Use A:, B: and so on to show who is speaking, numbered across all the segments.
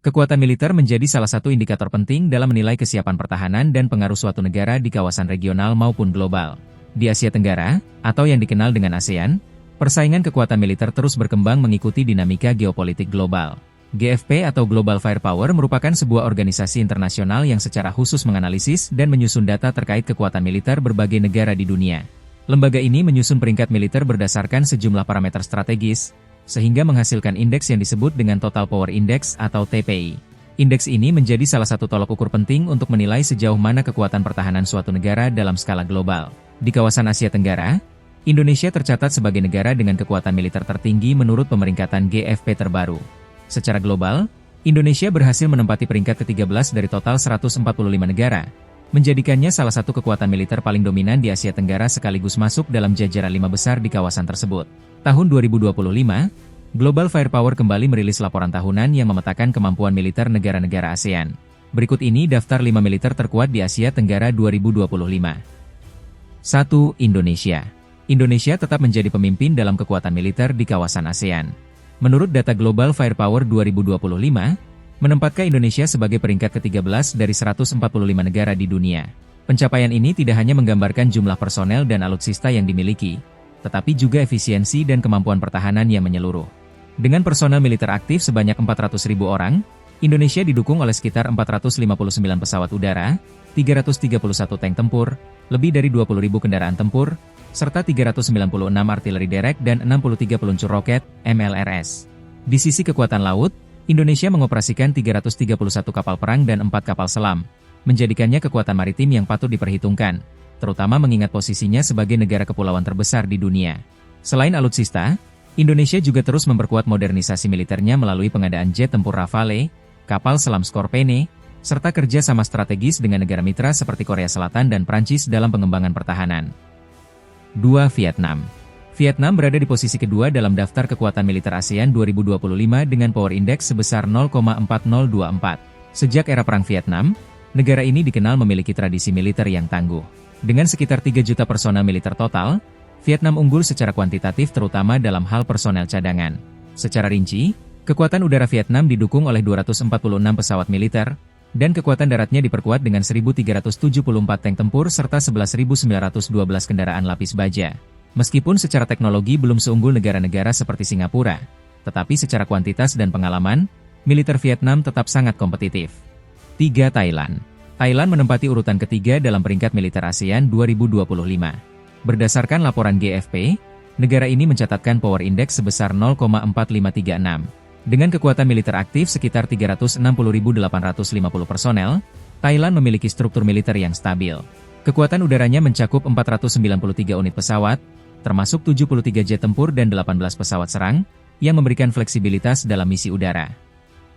A: Kekuatan militer menjadi salah satu indikator penting dalam menilai kesiapan pertahanan dan pengaruh suatu negara di kawasan regional maupun global. Di Asia Tenggara, atau yang dikenal dengan ASEAN, persaingan kekuatan militer terus berkembang mengikuti dinamika geopolitik global. GFP atau Global Firepower merupakan sebuah organisasi internasional yang secara khusus menganalisis dan menyusun data terkait kekuatan militer berbagai negara di dunia. Lembaga ini menyusun peringkat militer berdasarkan sejumlah parameter strategis, sehingga menghasilkan indeks yang disebut dengan Total Power Index atau TPI. Indeks ini menjadi salah satu tolok ukur penting untuk menilai sejauh mana kekuatan pertahanan suatu negara dalam skala global. Di kawasan Asia Tenggara, Indonesia tercatat sebagai negara dengan kekuatan militer tertinggi menurut pemeringkatan GFP terbaru. Secara global, Indonesia berhasil menempati peringkat ke-13 dari total 145 negara, menjadikannya salah satu kekuatan militer paling dominan di Asia Tenggara sekaligus masuk dalam jajaran 5 besar di kawasan tersebut. Tahun 2025, Global Firepower kembali merilis laporan tahunan yang memetakan kemampuan militer negara-negara ASEAN. Berikut ini daftar 5 militer terkuat di Asia Tenggara 2025. 1. Indonesia. Indonesia tetap menjadi pemimpin dalam kekuatan militer di kawasan ASEAN. Menurut data Global Firepower 2025, menempatkan Indonesia sebagai peringkat ke-13 dari 145 negara di dunia. Pencapaian ini tidak hanya menggambarkan jumlah personel dan alutsista yang dimiliki, tetapi juga efisiensi dan kemampuan pertahanan yang menyeluruh. Dengan personel militer aktif sebanyak 400.000 orang, Indonesia didukung oleh sekitar 459 pesawat udara, 331 tank tempur, lebih dari 20.000 kendaraan tempur, serta 396 artileri derek dan 63 peluncur roket, MLRS. Di sisi kekuatan laut, Indonesia mengoperasikan 331 kapal perang dan 4 kapal selam, menjadikannya kekuatan maritim yang patut diperhitungkan, terutama mengingat posisinya sebagai negara kepulauan terbesar di dunia. Selain alutsista, Indonesia juga terus memperkuat modernisasi militernya melalui pengadaan jet tempur Rafale, kapal selam Skorpene, serta kerja sama strategis dengan negara mitra seperti Korea Selatan dan Prancis dalam pengembangan pertahanan. 2. Vietnam. Vietnam berada di posisi kedua dalam daftar kekuatan militer ASEAN 2025 dengan Power Index sebesar 0,4024. Sejak era Perang Vietnam, negara ini dikenal memiliki tradisi militer yang tangguh. Dengan sekitar 3 juta personel militer total, Vietnam unggul secara kuantitatif terutama dalam hal personel cadangan. Secara rinci, kekuatan udara Vietnam didukung oleh 246 pesawat militer, dan kekuatan daratnya diperkuat dengan 1.374 tank tempur serta 11.912 kendaraan lapis baja. Meskipun secara teknologi belum seunggul negara-negara seperti Singapura, tetapi secara kuantitas dan pengalaman, militer Vietnam tetap sangat kompetitif. 3. Thailand. Thailand menempati urutan ketiga dalam peringkat militer ASEAN 2025. Berdasarkan laporan GFP, negara ini mencatatkan Power Index sebesar 0,4536. Dengan kekuatan militer aktif sekitar 360.850 personel, Thailand memiliki struktur militer yang stabil. Kekuatan udaranya mencakup 493 unit pesawat, termasuk 73 jet tempur dan 18 pesawat serang, yang memberikan fleksibilitas dalam misi udara.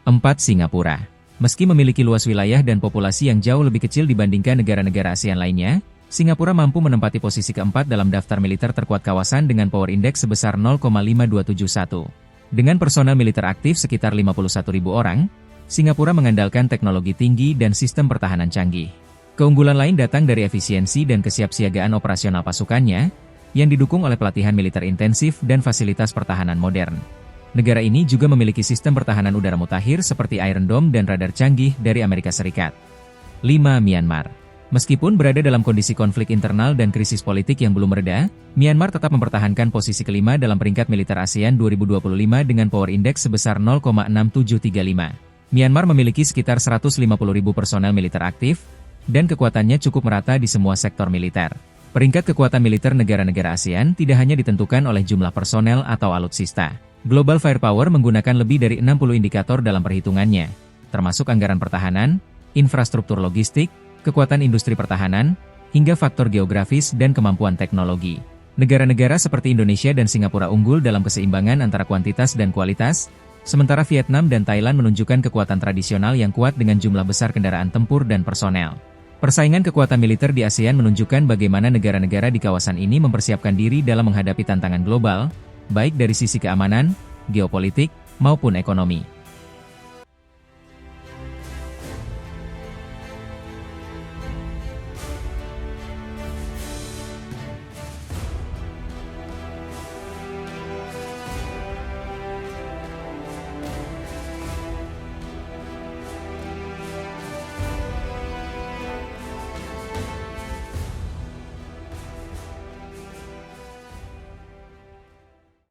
A: 4. Singapura. Meski memiliki luas wilayah dan populasi yang jauh lebih kecil dibandingkan negara-negara ASEAN lainnya, Singapura mampu menempati posisi keempat dalam daftar militer terkuat kawasan dengan Power Index sebesar 0,5271. Dengan personel militer aktif sekitar 51.000 orang, Singapura mengandalkan teknologi tinggi dan sistem pertahanan canggih. Keunggulan lain datang dari efisiensi dan kesiapsiagaan operasional pasukannya, yang didukung oleh pelatihan militer intensif dan fasilitas pertahanan modern. Negara ini juga memiliki sistem pertahanan udara mutakhir seperti Iron Dome dan radar canggih dari Amerika Serikat. 5. Myanmar. Meskipun berada dalam kondisi konflik internal dan krisis politik yang belum mereda, Myanmar tetap mempertahankan posisi kelima dalam peringkat militer ASEAN 2025 dengan Power Index sebesar 0,6735. Myanmar memiliki sekitar 150.000 personel militer aktif, dan kekuatannya cukup merata di semua sektor militer. Peringkat kekuatan militer negara-negara ASEAN tidak hanya ditentukan oleh jumlah personel atau alutsista. Global Firepower menggunakan lebih dari 60 indikator dalam perhitungannya, termasuk anggaran pertahanan, infrastruktur logistik, kekuatan industri pertahanan, hingga faktor geografis dan kemampuan teknologi. Negara-negara seperti Indonesia dan Singapura unggul dalam keseimbangan antara kuantitas dan kualitas, sementara Vietnam dan Thailand menunjukkan kekuatan tradisional yang kuat dengan jumlah besar kendaraan tempur dan personel. Persaingan kekuatan militer di ASEAN menunjukkan bagaimana negara-negara di kawasan ini mempersiapkan diri dalam menghadapi tantangan global, baik dari sisi keamanan, geopolitik, maupun ekonomi.